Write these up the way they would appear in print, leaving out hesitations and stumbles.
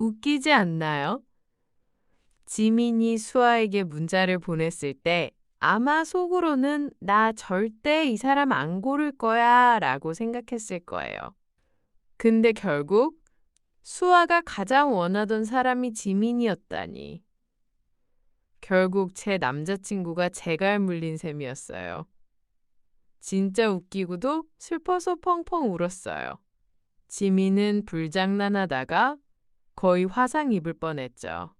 웃기지 않나요? 지민이 수아에게 문자를 보냈을 때 아마 속으로는 나 절대 이 사람 안 고를 거야 라고 생각했을 거예요. 근데 결국 수아가 가장 원하던 사람이 지민이었다니. 결국 제 남자친구가 제갈 물린 셈이었어요. 진짜 웃기고도 슬퍼서 펑펑 울었어요. 지민은 불장난하다가 거의 화상 입을 뻔했죠.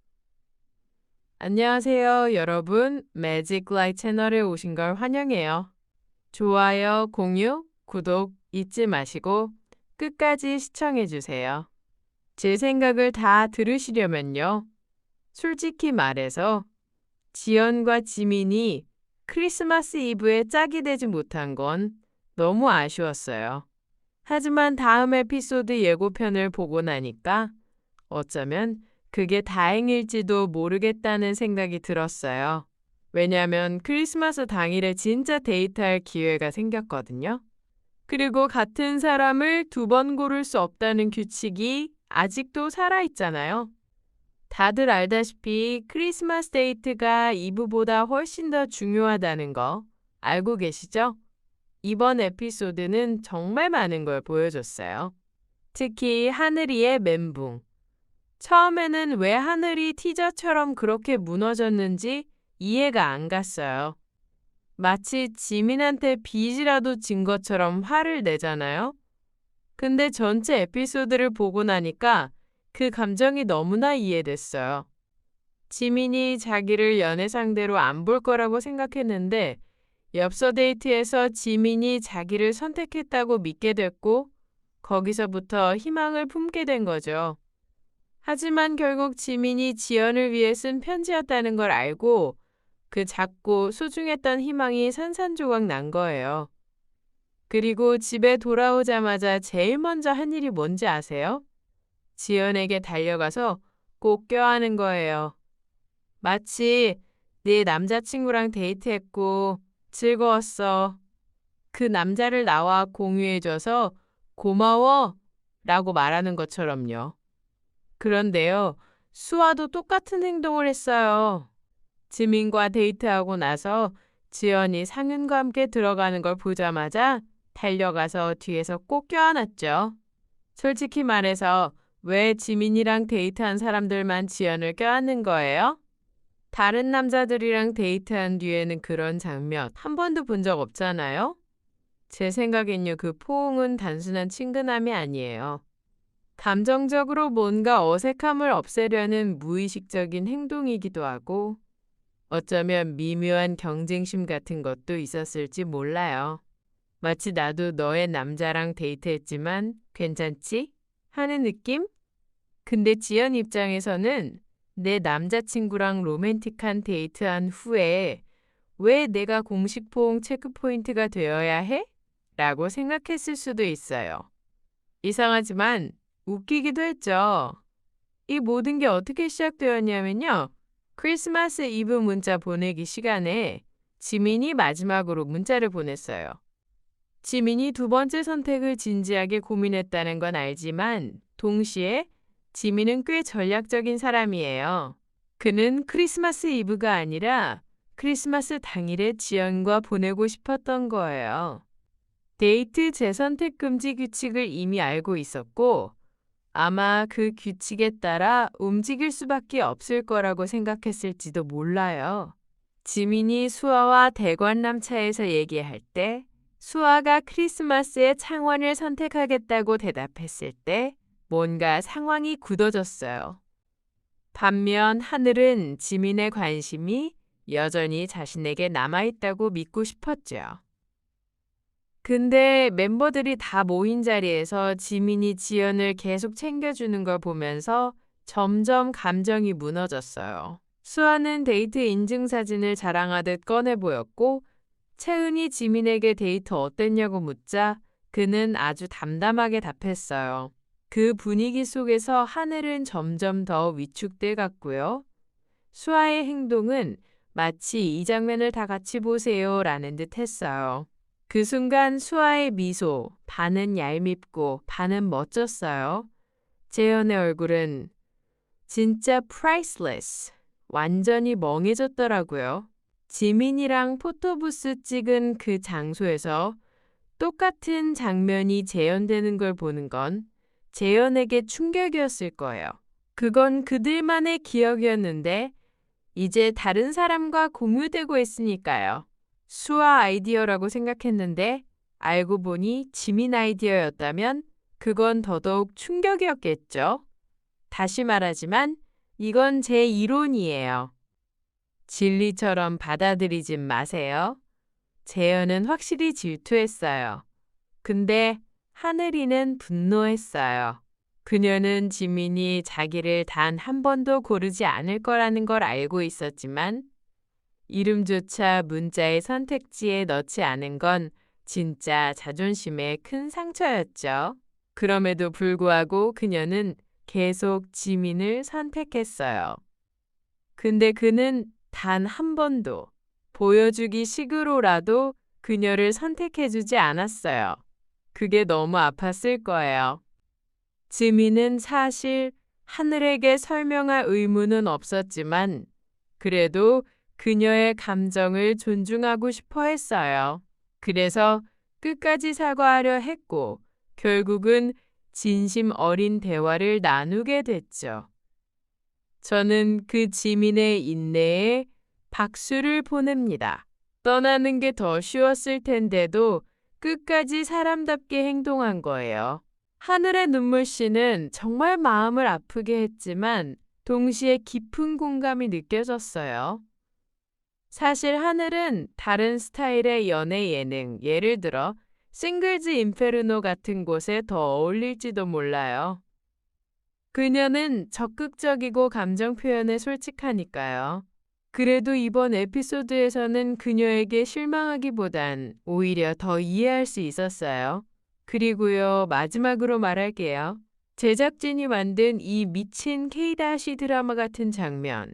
안녕하세요, 여러분. 매직 라이트 채널에 오신 걸 환영해요. 좋아요, 공유, 구독 잊지 마시고 끝까지 시청해 주세요. 제 생각을 다 들으시려면요. 솔직히 말해서 지연과 지민이 크리스마스 이브에 짝이 되지 못한 건 너무 아쉬웠어요. 하지만 다음 에피소드 예고편을 보고 나니까 어쩌면 그게 다행일지도 모르겠다는 생각이 들었어요. 왜냐하면 크리스마스 당일에 진짜 데이트할 기회가 생겼거든요. 그리고 같은 사람을 두 번 고를 수 없다는 규칙이 아직도 살아있잖아요. 다들 알다시피 크리스마스 데이트가 이브보다 훨씬 더 중요하다는 거 알고 계시죠? 이번 에피소드는 정말 많은 걸 보여줬어요. 특히 하늘이의 멘붕. 처음에는 왜 하늘이 티저처럼 그렇게 무너졌는지 이해가 안 갔어요. 마치 지민한테 빚이라도 진 것처럼 화를 내잖아요. 근데 전체 에피소드를 보고 나니까 그 감정이 너무나 이해됐어요. 지민이 자기를 연애 상대로 안 볼 거라고 생각했는데 엽서 데이트에서 지민이 자기를 선택했다고 믿게 됐고 거기서부터 희망을 품게 된 거죠. 하지만 결국 지민이 지연을 위해 쓴 편지였다는 걸 알고 그 작고 소중했던 희망이 산산조각 난 거예요. 그리고 집에 돌아오자마자 제일 먼저 한 일이 뭔지 아세요? 지연에게 달려가서 꼭 껴안은 거예요. 마치 네 남자친구랑 데이트했고 즐거웠어. 그 남자를 나와 공유해줘서 고마워 라고 말하는 것처럼요. 그런데요, 수아도 똑같은 행동을 했어요. 지민과 데이트하고 나서 지연이 상윤과 함께 들어가는 걸 보자마자 달려가서 뒤에서 꼭 껴안았죠. 솔직히 말해서 왜 지민이랑 데이트한 사람들만 지연을 껴안는 거예요? 다른 남자들이랑 데이트한 뒤에는 그런 장면 한 번도 본 적 없잖아요? 제 생각엔요, 그 포옹은 단순한 친근함이 아니에요. 감정적으로 뭔가 어색함을 없애려는 무의식적인 행동이기도 하고 어쩌면 미묘한 경쟁심 같은 것도 있었을지 몰라요. 마치 나도 너의 남자랑 데이트했지만 괜찮지? 하는 느낌? 근데 지연 입장에서는 내 남자친구랑 로맨틱한 데이트한 후에 왜 내가 공식 포옹 체크포인트가 되어야 해? 라고 생각했을 수도 있어요. 이상하지만 웃기기도 했죠. 이 모든 게 어떻게 시작되었냐면요. 크리스마스 이브 문자 보내기 시간에 지민이 마지막으로 문자를 보냈어요. 지민이 두 번째 선택을 진지하게 고민했다는 건 알지만 동시에 지민은 꽤 전략적인 사람이에요. 그는 크리스마스 이브가 아니라 크리스마스 당일에 지연과 보내고 싶었던 거예요. 데이트 재선택 금지 규칙을 이미 알고 있었고 아마 그 규칙에 따라 움직일 수밖에 없을 거라고 생각했을지도 몰라요. 지민이 수아와 대관람차에서 얘기할 때 수아가 크리스마스에 창원을 선택하겠다고 대답했을 때 뭔가 상황이 굳어졌어요. 반면 하늘은 지민의 관심이 여전히 자신에게 남아있다고 믿고 싶었죠. 근데 멤버들이 다 모인 자리에서 지민이 지연을 계속 챙겨주는 걸 보면서 점점 감정이 무너졌어요. 수아는 데이트 인증사진을 자랑하듯 꺼내 보였고 채은이 지민에게 데이트 어땠냐고 묻자 그는 아주 담담하게 답했어요. 그 분위기 속에서 하늘은 점점 더 위축돼 갔고요. 수아의 행동은 마치 이 장면을 다 같이 보세요 라는 듯 했어요. 그 순간 수아의 미소, 반은 얄밉고 반은 멋졌어요. 재현의 얼굴은 진짜 priceless. 완전히 멍해졌더라고요. 지민이랑 포토부스 찍은 그 장소에서 똑같은 장면이 재현되는 걸 보는 건 재현에게 충격이었을 거예요. 그건 그들만의 기억이었는데 이제 다른 사람과 공유되고 있으니까요. 수아 아이디어라고 생각했는데 알고 보니 지민 아이디어였다면 그건 더더욱 충격이었겠죠. 다시 말하지만 이건 제 이론이에요. 진리처럼 받아들이지 마세요. 재현은 확실히 질투했어요. 근데 하늘이는 분노했어요. 그녀는 지민이 자기를 단 한 번도 고르지 않을 거라는 걸 알고 있었지만 이름조차 문자의 선택지에 넣지 않은 건 진짜 자존심에 큰 상처였죠. 그럼에도 불구하고 그녀는 계속 지민을 선택했어요. 근데 그는 단 한 번도 보여주기 식으로라도 그녀를 선택해주지 않았어요. 그게 너무 아팠을 거예요. 지민은 사실 하늘에게 설명할 의무는 없었지만 그래도 그녀의 감정을 존중하고 싶어 했어요. 그래서 끝까지 사과하려 했고 결국은 진심 어린 대화를 나누게 됐죠. 저는 그 지민의 인내에 박수를 보냅니다. 떠나는 게 더 쉬웠을 텐데도 끝까지 사람답게 행동한 거예요. 하늘의 눈물씨는 정말 마음을 아프게 했지만 동시에 깊은 공감이 느껴졌어요. 사실 하늘은 다른 스타일의 연애 예능, 예를 들어 싱글즈 인페르노 같은 곳에 더 어울릴지도 몰라요. 그녀는 적극적이고 감정 표현에 솔직하니까요. 그래도 이번 에피소드에서는 그녀에게 실망하기보단 오히려 더 이해할 수 있었어요. 그리고요, 마지막으로 말할게요. 제작진이 만든 이 미친 K-다시 드라마 같은 장면.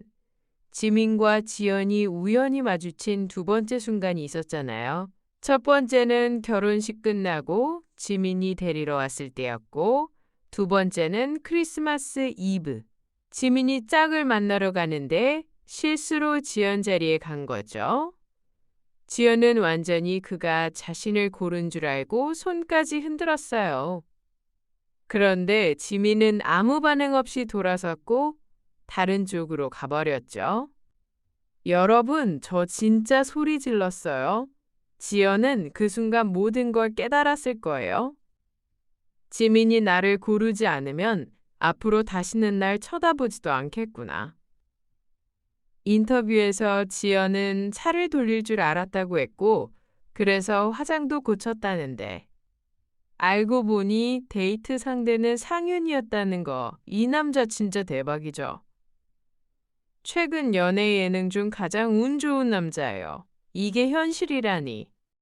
지민과 지연이 우연히 마주친 두 번째 순간이 있었잖아요. 첫 번째는 결혼식 끝나고 지민이 데리러 왔을 때였고, 두 번째는 크리스마스 이브. 지민이 짝을 만나러 가는데 실수로 지연 자리에 간 거죠. 지연은 완전히 그가 자신을 고른 줄 알고 손까지 흔들었어요. 그런데 지민은 아무 반응 없이 돌아섰고 다른 쪽으로 가버렸죠. 여러분, 저 진짜 소리 질렀어요. 지연은 그 순간 모든 걸 깨달았을 거예요. 지민이 나를 고르지 않으면 앞으로 다시는 날 쳐다보지도 않겠구나. 인터뷰에서 지연은 차를 돌릴 줄 알았다고 했고, 그래서 화장도 고쳤다는데, 알고 보니 데이트 상대는 상윤이었다는 거, 이 남자 진짜 대박이죠. 최근 연애 예능 중 가장 운 좋은 남자예요. 이게 현실이라니.